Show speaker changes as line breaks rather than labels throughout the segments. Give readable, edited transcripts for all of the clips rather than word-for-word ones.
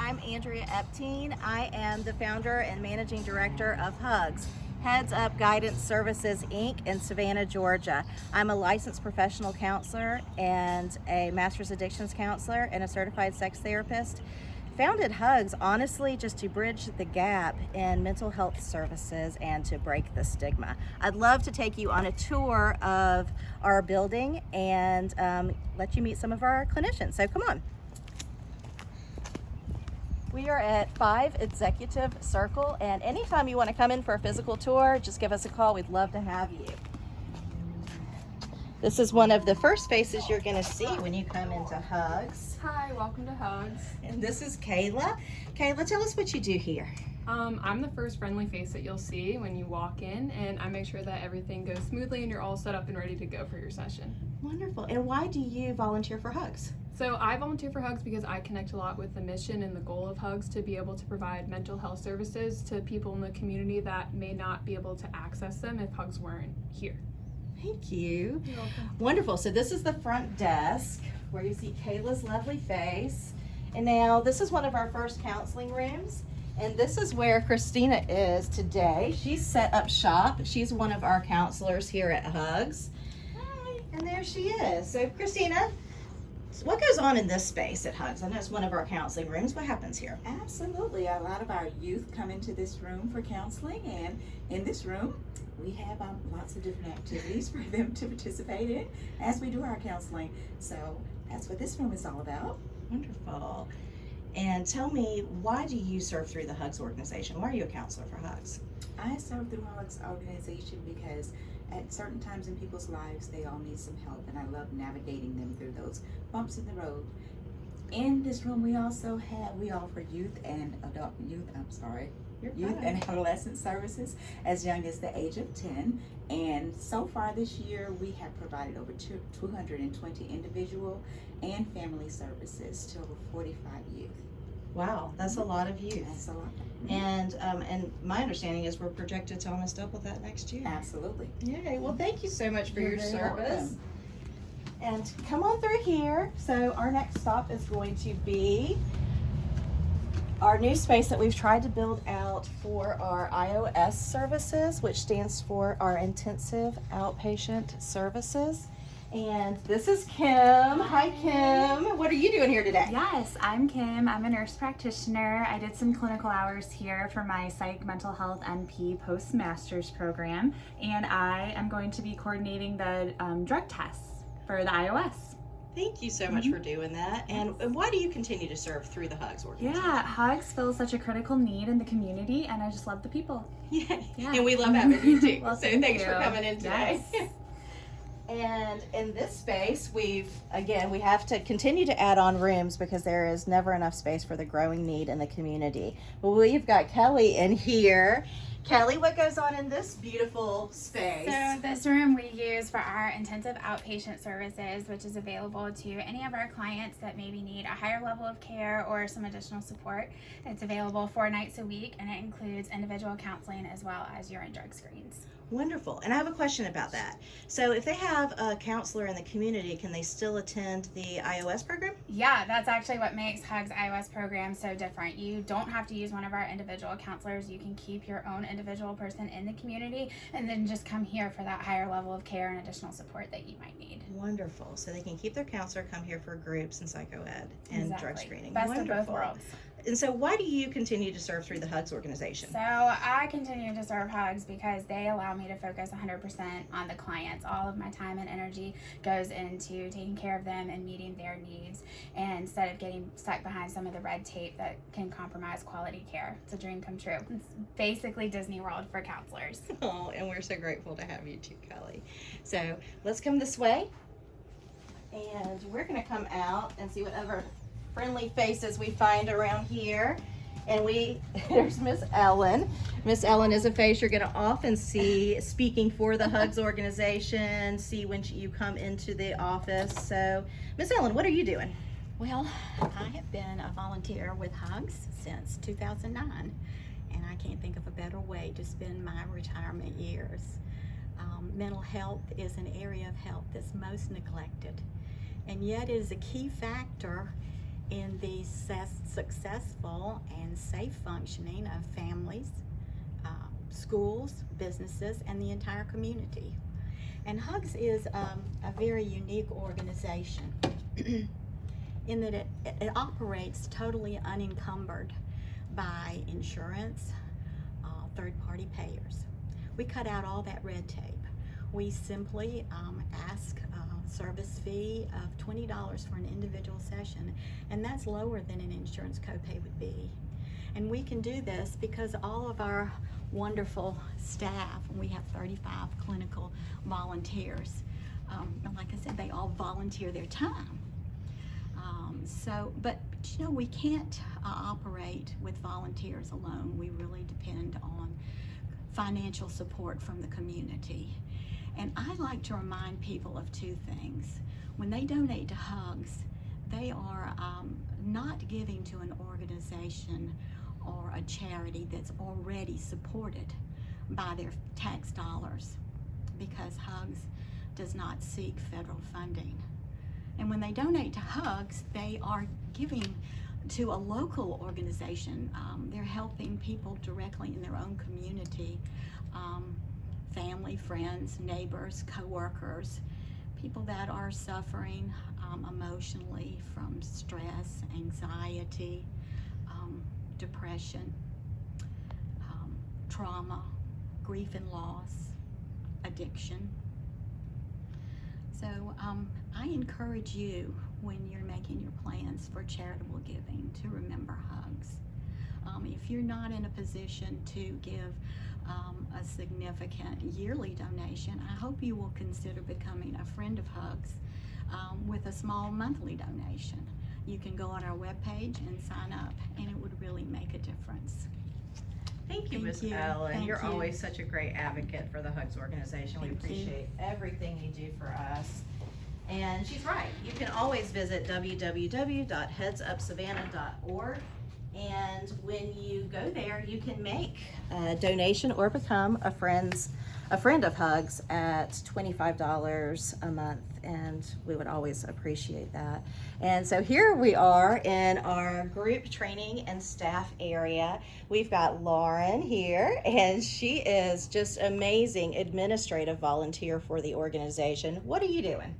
I'm Andrea Epteen. I am the founder and managing director of HUGS, Heads Up Guidance Services, Inc. in Savannah, Georgia. I'm a licensed professional counselor and a master's addictions counselor and a certified sex therapist. Founded HUGS, honestly, just to bridge the gap in mental health services and to break the stigma. I'd love to take you on a tour of our building and let you meet some of our clinicians. So come on. We are at 5 Executive Circle, and anytime you want to come in for a physical tour, just give us a call. We'd love to have you. This is one of the first faces you're going to see when you come into HUGS.
Hi, welcome to HUGS.
And this is Kayla. Kayla, tell us what you do here.
I'm the first friendly face that you'll see when you walk in, and I make sure that everything goes smoothly and you're all set up and ready to go for your session.
Wonderful. And why do you volunteer for HUGS?
So I volunteer for HUGS because I connect a lot with the mission and the goal of HUGS to be able to provide mental health services to people in the community that may not be able to access them if HUGS weren't here.
Thank you.
You're welcome.
Wonderful. So this is the front desk where you see Kayla's lovely face. And now this is one of our first counseling rooms. And this is where Christina is today. She's set up shop. She's one of our counselors here at HUGS. Hi. And there she is. So Christina, what goes on in this space at HUGS? I know it's one of our counseling rooms. What happens here?
Absolutely. A lot of our youth come into this room for counseling, and in this room we have lots of different activities for them to participate in as we do our counseling. So that's what this room is all about.
Wonderful. And tell me, why do you serve through the HUGS organization? Why are you a counselor for HUGS?
I serve through HUGS organization because at certain times in people's lives they all need some help, and I love navigating them through those bumps in the road. In this room we offer youth and adolescent services as young as the age of 10, and so far this year we have provided over 220 individual and family services to over 45 youth.
Wow, that's a lot of youth.
That's a lot.
And my understanding is we're projected to almost double that next year.
Absolutely.
Yay, well thank you so much for
You're
your
very
service.
welcome.
And come on through here. So our next stop is going to be our new space that we've tried to build out for our IOS services, which stands for our Intensive Outpatient Services. And this is Kim. Hi Kim. What are you doing here today?
Yes, I'm Kim. I'm a nurse practitioner. I did some clinical hours here for my Psych Mental Health NP Postmasters program, and I am going to be coordinating the drug tests for the iOS.
Thank you so much for doing that. And why do you continue to serve through the HUGS organization?
Yeah, HUGS fills such a critical need in the community, and I just love the people.
Yay.
Yeah.
And we love having you too.
Well,
So
thank
thanks
you.
for coming in today.
Yes.
And in this space, we have to continue to add on rooms because there is never enough space for the growing need in the community. But we've got Kelly in here. Kelly, what goes on in this beautiful space?
So this room we use for our intensive outpatient services, which is available to any of our clients that maybe need a higher level of care or some additional support. It's available 4 nights a week, and it includes individual counseling as well as urine drug screens.
Wonderful. And I have a question about that. So if they have a counselor in the community, can they still attend the iOS program?
Yeah, that's actually what makes HUGS iOS program so different. You don't have to use one of our individual counselors. You can keep your own individual person in the community and then just come here for that higher level of care and additional support that you might need.
Wonderful. So they can keep their counselor, come here for groups and psychoed and drug screening.
Best
Wonderful.
of both worlds.
And so why do you continue to serve through the HUGS organization?
So I continue to serve HUGS because they allow me to focus 100% on the clients. All of my time and energy goes into taking care of them and meeting their needs, and instead of getting stuck behind some of the red tape that can compromise quality care. It's a dream come true. It's basically Disney World for counselors.
Oh, and we're so grateful to have you too, Kelly. So let's come this way, and we're going to come out and see what other friendly faces we find around here. And there's Miss Ellen. Miss Ellen is a face you're going to often see speaking for the HUGS organization, see when you come into the office. So Miss Ellen, what are you doing?
Well, I have been a volunteer with HUGS since 2009, and I can't think of a better way to spend my retirement years. Mental health is an area of health that's most neglected, and yet is a key factor in the successful and safe functioning of families, schools, businesses, and the entire community. And HUGS is a very unique organization in that it operates totally unencumbered by insurance, third-party payers. We cut out all that red tape. We simply ask a service fee of $20 for an individual session, and that's lower than an insurance copay would be. And we can do this because all of our wonderful staff, and we have 35 clinical volunteers, and like I said, they all volunteer their time. But you know, we can't operate with volunteers alone. We really depend on financial support from the community. And I like to remind people of two things. When they donate to HUGS, they are not giving to an organization or a charity that's already supported by their tax dollars, because HUGS does not seek federal funding. And when they donate to HUGS, they are giving to a local organization. They're helping people directly in their own community, family, friends, neighbors, co-workers, people that are suffering emotionally from stress, anxiety, depression, trauma, grief and loss, addiction. So I encourage you, when you're making your plans for charitable giving, to remember HUGS. If you're not in a position to give a significant yearly donation, I hope you will consider becoming a friend of HUGS with a small monthly donation. You can go on our webpage and sign up, and it would really make a difference.
Thank you, Ms.
you.
Ellen.
Thank
You're
you.
always such a great advocate for the HUGS organization. We
Thank you.
appreciate everything you do for us. And she's right. You can always visit www.headsupsavannah.org. And when you go there, you can make
A donation or become a friend of HUGS at $25 a month, and we would always appreciate that. And so here we are in our group training and staff area. We've got Lauren here, and she is just amazing administrative volunteer for the organization. What are you doing?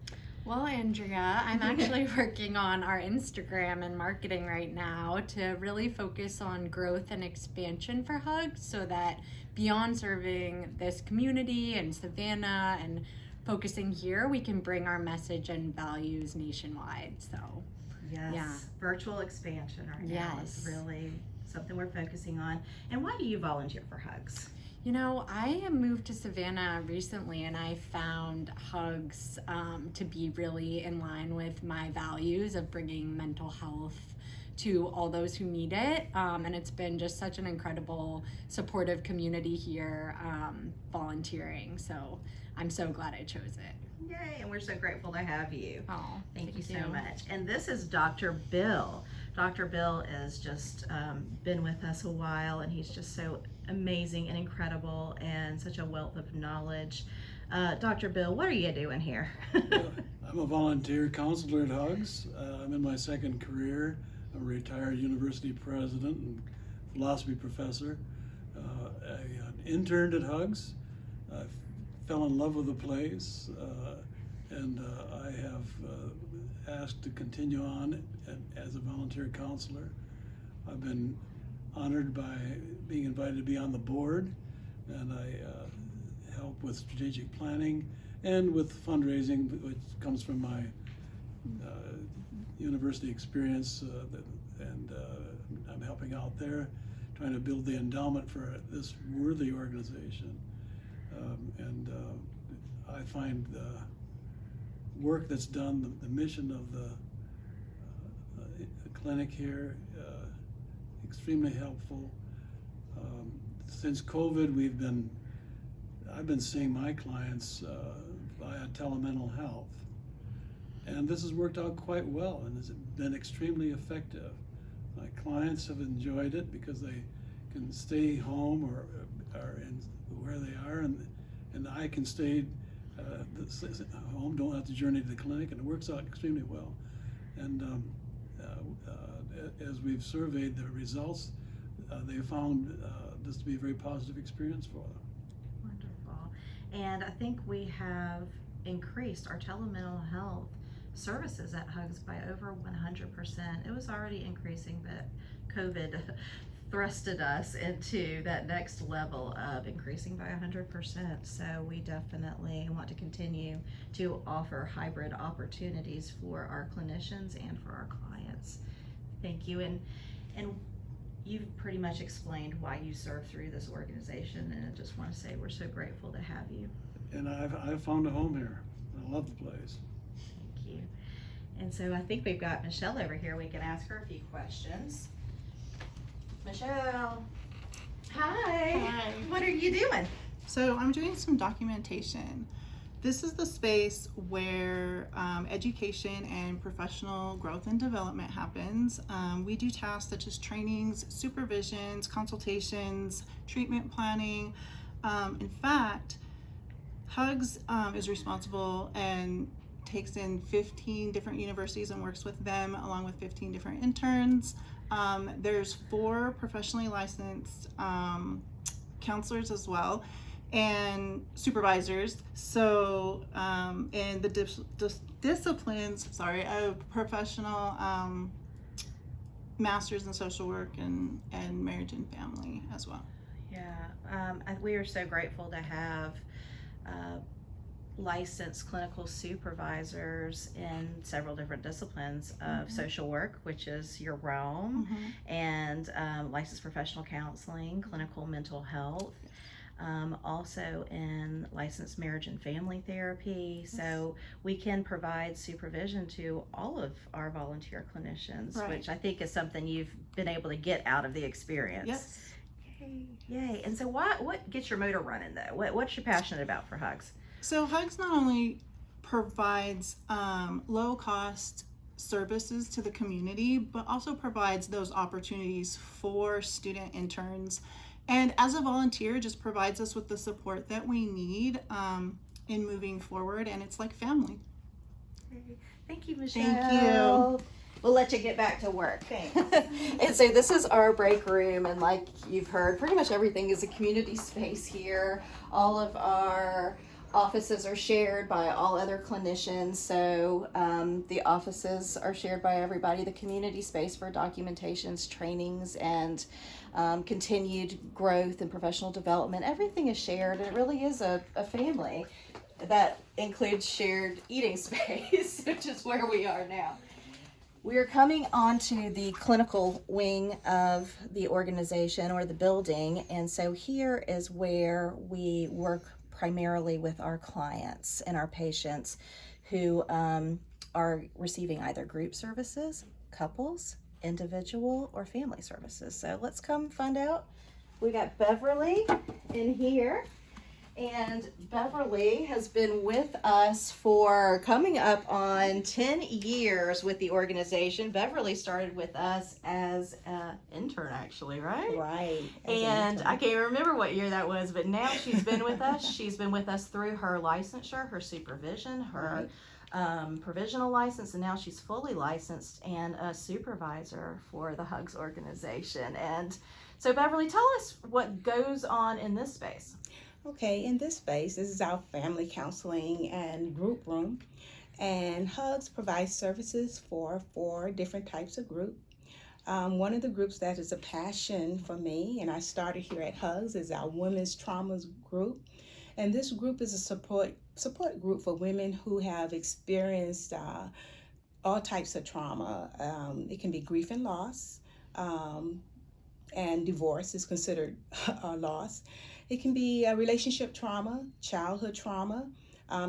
Well, Andrea, I'm actually working on our Instagram and marketing right now to really focus on growth and expansion for HUGS, so that beyond serving this community and Savannah and focusing here, we can bring our message and values nationwide. So,
yes,
Yeah.
virtual expansion right now is
Yes.
really something we're focusing on. And why do you volunteer for HUGS?
you know, I moved to Savannah recently, and I found HUGS to be really in line with my values of bringing mental health to all those who need it. And it's been just such an incredible, supportive community here volunteering. So I'm so glad I chose it.
Yay, and we're so grateful to have you.
Oh,
Thank you so much. And this is Dr. Bill. Dr. Bill has just been with us a while, and he's just so amazing and incredible and such a wealth of knowledge. Dr. Bill, what are you doing here?
I'm a volunteer counselor at HUGS. I'm in my second career. I'm a retired university president and philosophy professor. I interned at HUGS. I fell in love with the place, and I have asked to continue on as a volunteer counselor. I've been honored by being invited to be on the board, and I help with strategic planning and with fundraising, which comes from my university experience, and I'm helping out there, trying to build the endowment for this worthy organization. And I find the work that's done, the mission of the clinic here, extremely helpful. Since COVID, I've been seeing my clients via telemental health, and this has worked out quite well and has been extremely effective. My clients have enjoyed it because they can stay home or in where they are, and I can stay home, don't have to journey to the clinic, and it works out extremely well. And as we've surveyed the results, they found this to be a very positive experience for them.
Wonderful. And I think we have increased our telemental health services at HUGS by over 100%. It was already increasing, but COVID thrusted us into that next level of increasing by 100%. So we definitely want to continue to offer hybrid opportunities for our clinicians and for our clients. Thank you. And you've pretty much explained why you serve through this organization, and I just want to say we're so grateful to have you.
And I've found a home here. I love the place.
Thank you. And so I think we've got Michelle over here. We can ask her a few questions. Michelle. Hi.
Hi.
What are you doing?
So I'm doing some documentation. This is the space where education and professional growth and development happens. We do tasks such as trainings, supervisions, consultations, treatment planning. In fact, HUGS is responsible and takes in 15 different universities and works with them along with 15 different interns. There's 4 professionally licensed counselors as well, and supervisors. So in the disciplines, of professional masters in social work and marriage and family as well.
Yeah, we are so grateful to have licensed clinical supervisors in several different disciplines of social work, which is your realm, and licensed professional counseling, clinical mental health, also in licensed marriage and family therapy. So we can provide supervision to all of our volunteer clinicians, which I think is something you've been able to get out of the experience.
Yes.
Yay. And so what gets your motor running though? What's you passionate about for HUGS?
So HUGS not only provides low-cost services to the community, but also provides those opportunities for student interns. And as a volunteer, just provides us with the support that we need in moving forward, and it's like family.
Thank you, Michelle.
Thank you.
We'll let you get back to work.
Thanks.
And so this is our break room, and like you've heard, pretty much everything is a community space here. All of our offices are shared by all other clinicians, so the offices are shared by everybody. The community space for documentations, trainings, and continued growth and professional development, everything is shared, and it really is a family that includes shared eating space, which is where we are now. We are coming onto the clinical wing of the organization or the building, and so here is where we work primarily with our clients and our patients who are receiving either group services, couples, individual, or family services. So let's come find out. We got Beverly in here, and Beverly has been with us for coming up on 10 years with the organization. Beverly started with us as an intern, actually, right?
Right.
And I can't remember what year that was, but now she's been with us. She's been with us through her licensure, her supervision, her provisional license, and now she's fully licensed and a supervisor for the HUGS organization. And so Beverly, tell us what goes on in this space.
Okay, in this space, this is our family counseling and group room, and HUGS provides services for 4 different types of group. One of the groups that is a passion for me, and I started here at HUGS, is our Women's Traumas group. And this group is a support group for women who have experienced all types of trauma. It can be grief and loss, and divorce is considered a loss. It can be relationship trauma, childhood trauma,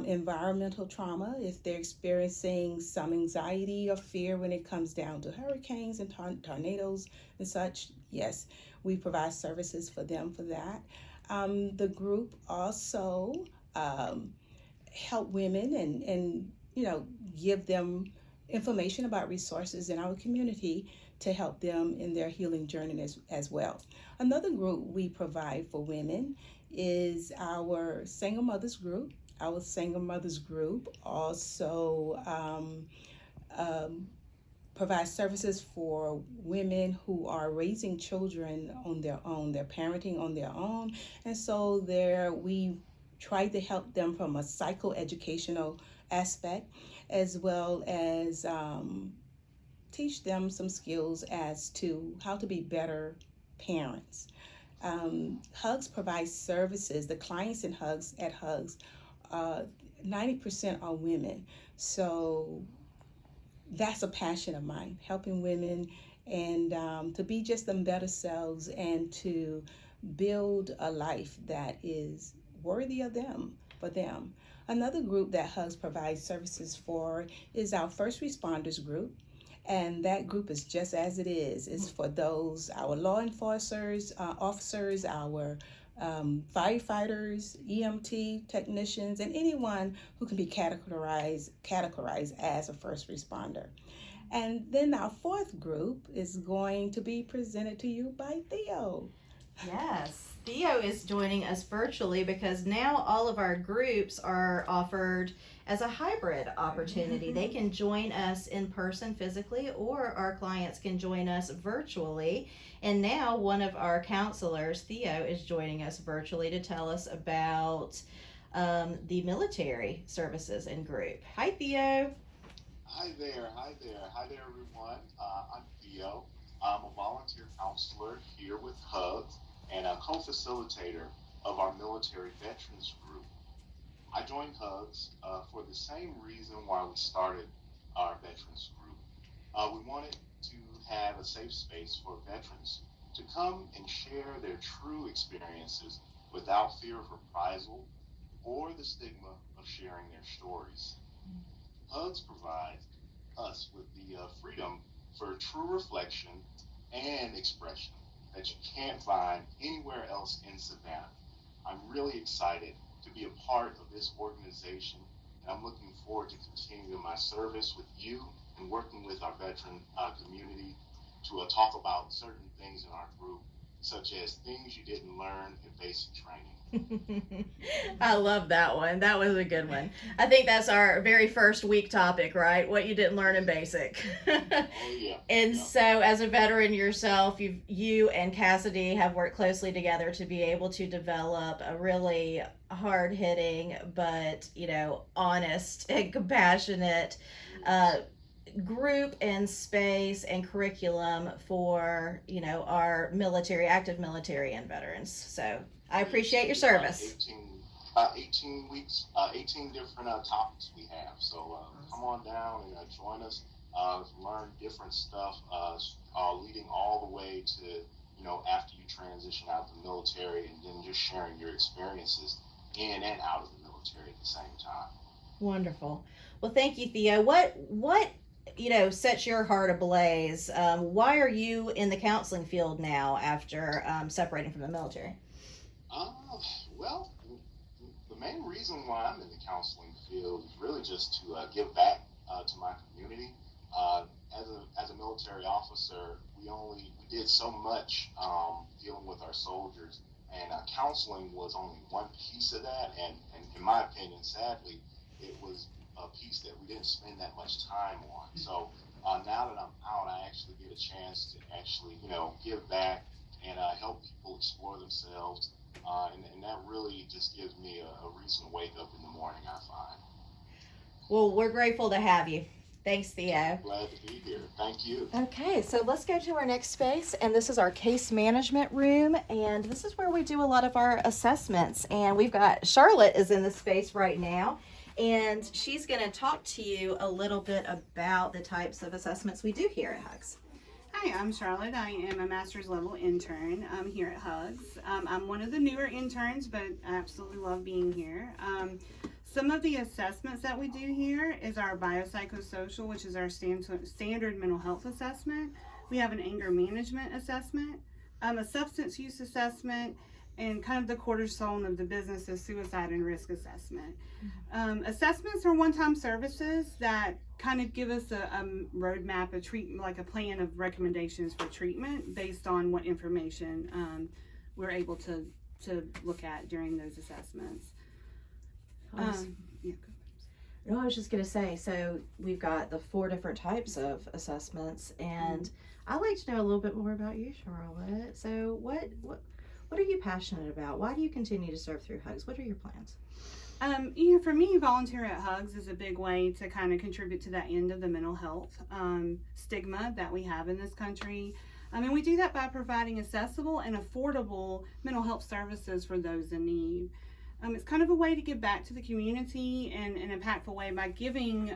environmental trauma, if they're experiencing some anxiety or fear when it comes down to hurricanes and tornadoes and such. Yes, we provide services for them for that. The group also help women and give them information about resources in our community to help them in their healing journey as well. Another group we provide for women is our single mothers group. Our single mothers group also provides services for women who are raising children on their own. They're parenting on their own, and so we try to help them from a psychoeducational aspect, as well as teach them some skills as to how to be better parents. HUGS provides services. The clients in HUGS 90% are women. So that's a passion of mine, helping women and to be just them better selves and to build a life that is worthy of them, for them. Another group that HUGS provides services for is our first responders group. And that group is just as it is. It's for those, our law enforcers, officers, our firefighters, EMT technicians, and anyone who can be categorized as a first responder. And then our fourth group is going to be presented to you by Theo.
Yes, Theo is joining us virtually because now all of our groups are offered as a hybrid opportunity. They can join us in person physically, or our clients can join us virtually. And now one of our counselors, Theo, is joining us virtually to tell us about the military services and group. Hi, Theo.
Hi there, everyone. I'm Theo. I'm a volunteer counselor here with HUGS and a co-facilitator of our military veterans group. I joined HUGS for the same reason why we started our veterans group. We wanted to have a safe space for veterans to come and share their true experiences without fear of reprisal or the stigma of sharing their stories. HUGS provides us with the freedom for true reflection and expression that you can't find anywhere else in Savannah. I'm really excited to be a part of this organization, and I'm looking forward to continuing my service with you and working with our veteran community to talk about certain things in our group, such as things you didn't learn in basic training.
I love that one. That was a good one. I think that's our very first week topic, right? What you didn't learn in basic.
Oh, yeah.
And so as a veteran yourself, you and Cassidy have worked closely together to be able to develop a really hard-hitting but, honest and compassionate group and space and curriculum for, our active military and veterans. So I appreciate your service.
18 weeks, 18 different topics we have. So come on down and join us. Learn different stuff, leading all the way to, after you transition out of the military, and then just sharing your experiences in and out of the military at the same time.
Wonderful. Well, thank you, Theo. What sets your heart ablaze? Why are you in the counseling field now after separating from the military?
Well, the main reason why I'm in the counseling field is really just to give back to my community. As a military officer, we did so much dealing with our soldiers, and counseling was only one piece of that. And in my opinion, sadly, it was a piece that we didn't spend that much time on. So now that I'm out, I actually get a chance to actually, give back and help people explore themselves. And that really just gives me a reason to wake up in the morning, I find.
Well, we're grateful to have you. Thanks, Theo.
Glad to be here. Thank you.
Okay, so let's go to our next space, and this is our case management room, and this is where we do a lot of our assessments. And we've got Charlotte is in the space right now, and she's going to talk to you a little bit about the types of assessments we do here at HUGS.
Hi, I'm Charlotte. I am a master's level intern here at HUGS. I'm one of the newer interns, but I absolutely love being here. Some of the assessments that we do here is our biopsychosocial, which is our standard mental health assessment. We have an anger management assessment, a substance use assessment, and kind of the cornerstone of the business is suicide and risk assessment. Assessments are one-time services that kind of give us a roadmap, a treatment, like a plan of recommendations for treatment based on what information we're able to look at during those assessments.
Awesome. No, I was just gonna say, so we've got the 4 different types of assessments, and I'd like to know a little bit more about you, Charlotte. So what are you passionate about? Why do you continue to serve through HUGS? What are your plans?
For me, volunteer at HUGS is a big way to kind of contribute to that end of the mental health stigma that we have in this country. And we do that by providing accessible and affordable mental health services for those in need. It's kind of a way to give back to the community in an impactful way by giving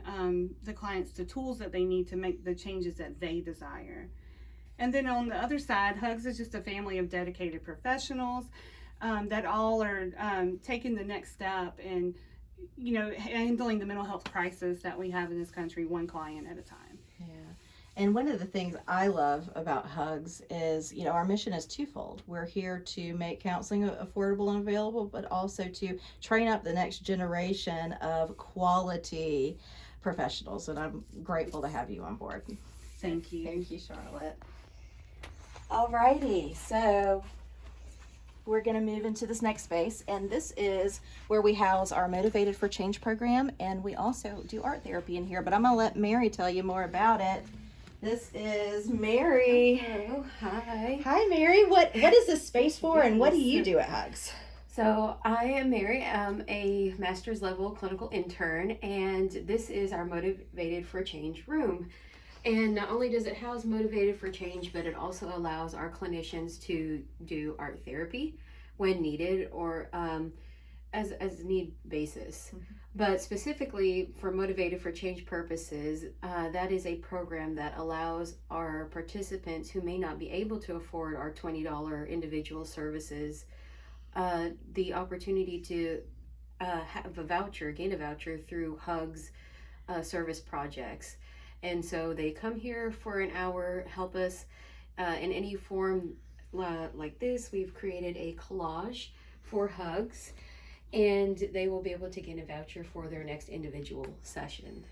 the clients the tools that they need to make the changes that they desire. And then on the other side, HUGS is just a family of dedicated professionals that all are taking the next step and, handling the mental health crisis that we have in this country, one client at a time.
Yeah. And one of the things I love about HUGS is, our mission is twofold. We're here to make counseling affordable and available, but also to train up the next generation of quality professionals. And I'm grateful to have you on board.
Thank you.
Thank you, Charlotte. Alrighty, so we're going to move into this next space, and this is where we house our Motivated for Change program, and we also do art therapy in here, but I'm going to let Mary tell you more about it. This is Mary.
Hello. Hi.
Hi, Mary. What is this space for, and what do you do at HUGS?
So I am Mary. I'm a master's level clinical intern, and this is our Motivated for Change room. And not only does it house Motivated for Change, but it also allows our clinicians to do art therapy when needed or as need basis. Mm-hmm. But specifically for Motivated for Change purposes, that is a program that allows our participants who may not be able to afford our $20 individual services the opportunity to gain a voucher through HUGS service projects. And so they come here for an hour, help us in any form like this. We've created a collage for HUGS, and they will be able to get a voucher for their next individual session.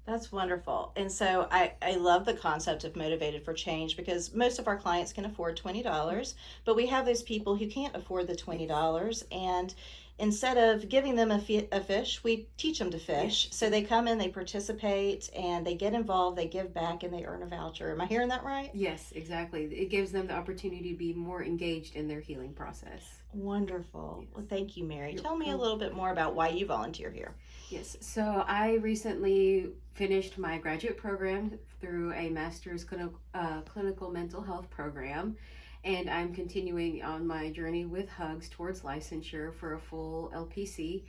That's wonderful. And so I love the concept of Motivated for Change because most of our clients can afford $20, but we have those people who can't afford the $20, and instead of giving them a fish, we teach them to fish. Yes. So they come in, they participate, and they get involved, they give back, and they earn a voucher. Am I hearing that right?
Yes, exactly. It gives them the opportunity to be more engaged in their healing process.
Wonderful. Yes. Well, thank you, Mary. Tell me a little bit more about why you volunteer here.
Yes, so I recently finished my graduate program through a master's clinical mental health program. And I'm continuing on my journey with HUGS towards licensure for a full LPC.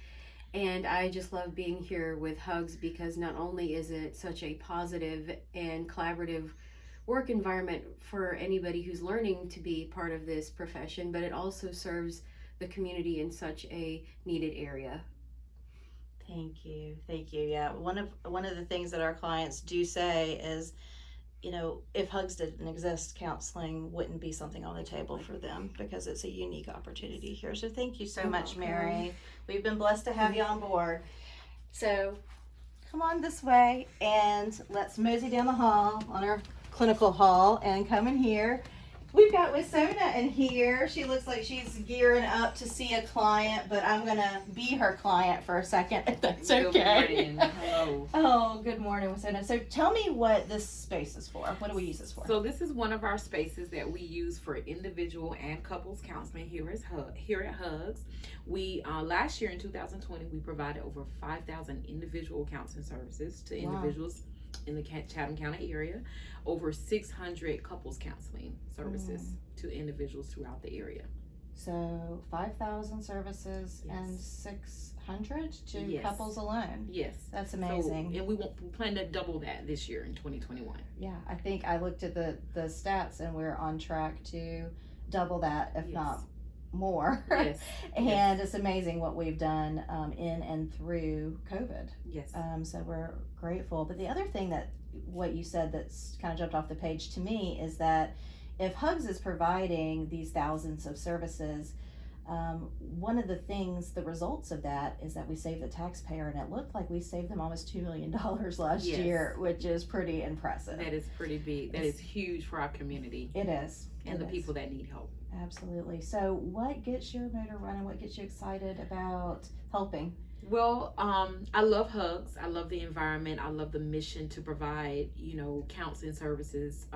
And I just love being here with HUGS because not only is it such a positive and collaborative work environment for anybody who's learning to be part of this profession, but it also serves the community in such a needed area.
Thank you. Yeah, one of the things that our clients do say is, if HUGS didn't exist, counseling wouldn't be something on the table for them because it's a unique opportunity here. So thank you so much, Mary. We've been blessed to have you on board. So come on this way and let's mosey down the hall on our clinical hall and come in here. We've got Wisona in here. She looks like she's gearing up to see a client, but I'm going to be her client for a second, if that's okay.
Good morning. Hello.
Oh, good morning, Wisona. So tell me what this space is for. What do we use this for?
So this is one of our spaces that we use for individual and couples counseling here at HUGS. We last year in 2020, we provided over 5,000 individual counseling services to individuals in the Chatham County area, over 600 couples counseling services to individuals throughout the area.
So 5,000 services and 600 to couples alone.
Yes.
That's amazing.
So, and we plan to double that this year in 2021.
Yeah, I think I looked at the stats and we're on track to double that, if not more.
Yes.
And it's amazing what we've done in and through COVID.
Yes.
So we're grateful. But the other thing what you said that's kind of jumped off the page to me is that if HUGS is providing these thousands of services, one of the results of that is that we save the taxpayer, and it looked like we saved them almost $2 million last year, which is pretty impressive.
That is pretty big. That is huge for our community.
It is.
And the people that need help.
Absolutely. So what gets your motor running? What gets you excited about helping?
Well, I love HUGS. I love the environment. I love the mission to provide, counseling services,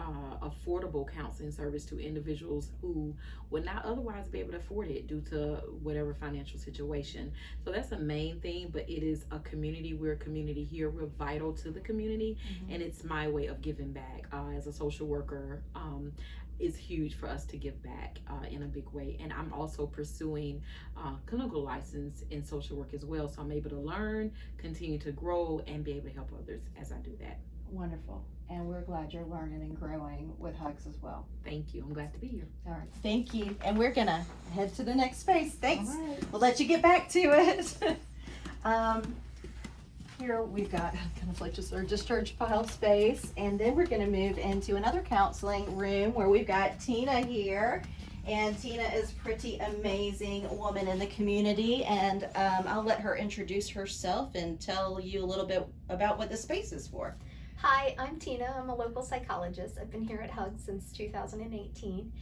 affordable counseling service to individuals who would not otherwise be able to afford it due to whatever financial situation. So that's the main thing, but it is a community. We're a community here. We're vital to the community, and it's my way of giving back. As a social worker, it's huge for us to give back in a big way. And I'm also pursuing clinical license in social work as well. So I'm able to learn, continue to grow, and be able to help others as I do that.
Wonderful. And we're glad you're learning and growing with HUGS as well.
Thank you. I'm glad to be here.
All right. Thank you. And we're going to head to the next space. Thanks.
All right.
We'll let you get back to it. Here we've got kind of like just our discharge file space, and then we're going to move into another counseling room where we've got Tina here, and Tina is a pretty amazing woman in the community, and I'll let her introduce herself and tell you a little bit about what the space is for.
Hi, I'm Tina. I'm a local psychologist. I've been here at HUGS since 2018.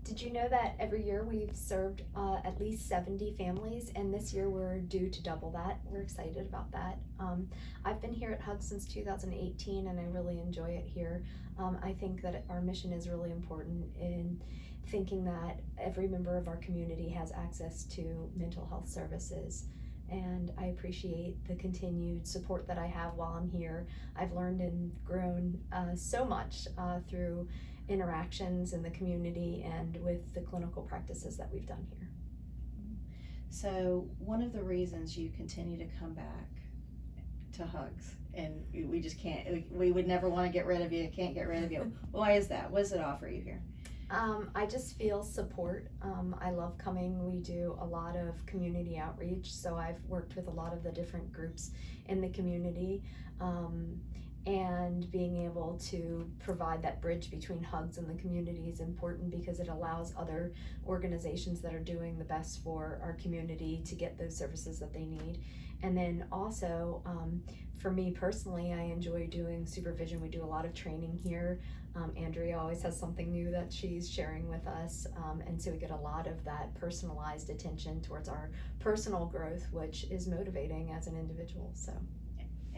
Did you know that every year we've served at least 70 families, and this year we're due to double that. We're excited about that. I've been here at HUGS since 2018, and I really enjoy it here. I think that our mission is really important in thinking that every member of our community has access to mental health services. And I appreciate the continued support that I have while I'm here. I've learned and grown so much through interactions in the community and with the clinical practices that we've done here.
So one of the reasons you continue to come back to HUGS, and we just can't, we would never want to get rid of you, can't get rid of you. Why is that? What does it offer you here?
I just feel support. I love coming. We do a lot of community outreach, so I've worked with a lot of the different groups in the community, and being able to provide that bridge between HUGS and the community is important because it allows other organizations that are doing the best for our community to get those services that they need. And then also, for me personally, I enjoy doing supervision. We do a lot of training here. Andrea always has something new that she's sharing with us, and so we get a lot of that personalized attention towards our personal growth, which is motivating as an individual. So.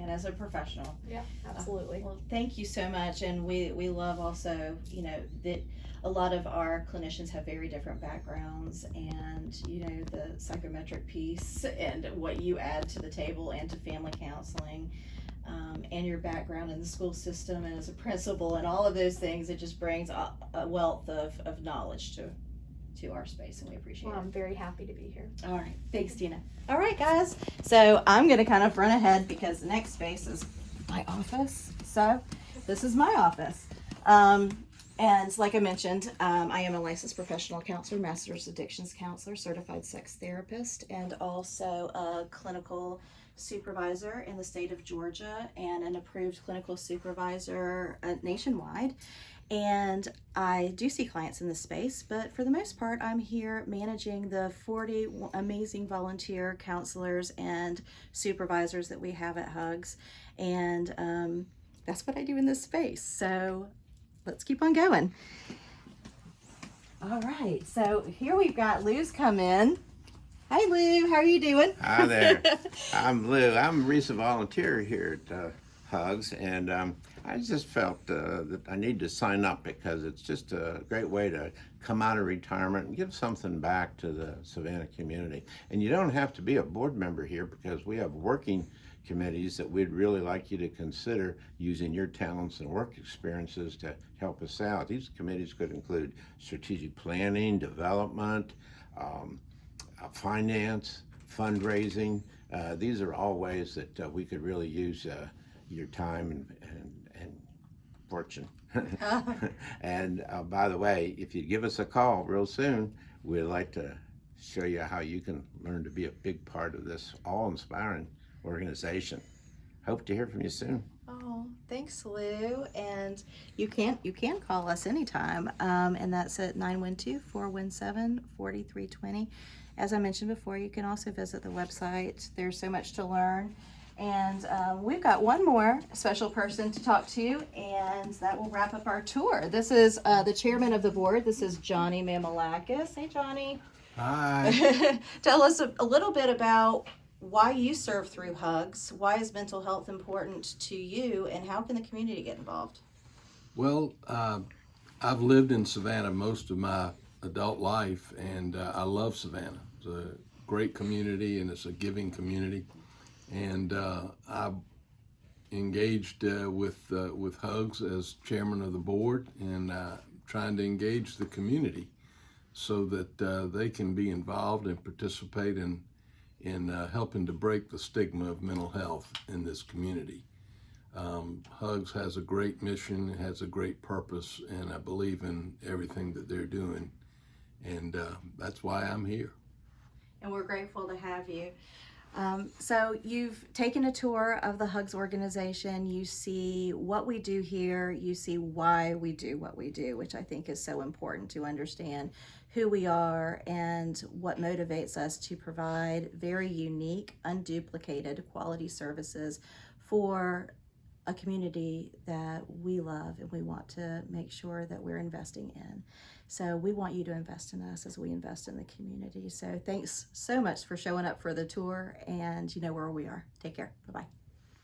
And as a professional.
Yeah, absolutely.
Well, thank you so much. And we love also, that a lot of our clinicians have very different backgrounds, and, the psychometric piece and what you add to the table and to family counseling, and your background in the school system and as a principal and all of those things, it just brings a wealth of knowledge to our space, and we appreciate it.
I'm very happy to be here.
All right. Thanks, Tina. All right, guys. So I'm going to kind of run ahead because the next space is my office. So this is my office. And like I mentioned, I am a licensed professional counselor, master's addictions counselor, certified sex therapist, and also a clinical supervisor in the state of Georgia and an approved clinical supervisor nationwide. And I do see clients in this space, but for the most part, I'm here managing the 40 amazing volunteer counselors and supervisors that we have at HUGS. And that's what I do in this space. So let's keep on going. All right, so here we've got Lou's come in. Hi, Lou. How are you doing?
Hi there. I'm Lou. I'm a recent volunteer here at HUGS, and I just felt that I need to sign up because it's just a great way to come out of retirement and give something back to the Savannah community. And you don't have to be a board member here because we have working committees that we'd really like you to consider using your talents and work experiences to help us out. These committees could include strategic planning, development, finance, fundraising. These are all ways that we could really use your time and fortune. And by the way, if you give us a call real soon, we'd like to show you how you can learn to be a big part of this all-inspiring organization. Hope to hear from you soon.
Oh, thanks, Lou. And you can call us anytime, and that's at 912-417-4320. As I mentioned before, you can also visit the website. There's so much to learn. And we've got one more special person to talk to, and that will wrap up our tour. This is the chairman of the board. This is Johnny Mamalakis. Hey, Johnny.
Hi.
Tell us a little bit about why you serve through HUGS. Why is mental health important to you, and how can the community get involved?
Well, I've lived in Savannah most of my adult life, and I love Savannah. It's a great community, and it's a giving community. And I engaged with HUGS as chairman of the board, and trying to engage the community so that they can be involved and participate in helping to break the stigma of mental health in this community. HUGS has a great mission, it has a great purpose, and I believe in everything that they're doing, and that's why I'm here.
And we're grateful to have you. So you've taken a tour of the HUGS organization. You see what we do here. You see why we do what we do, which I think is so important to understand who we are and what motivates us to provide very unique, unduplicated quality services for a community that we love and we want to make sure that we're investing in. So we want you to invest in us as we invest in the community. So thanks so much for showing up for the tour, and you know where we are. Take care. Bye-bye.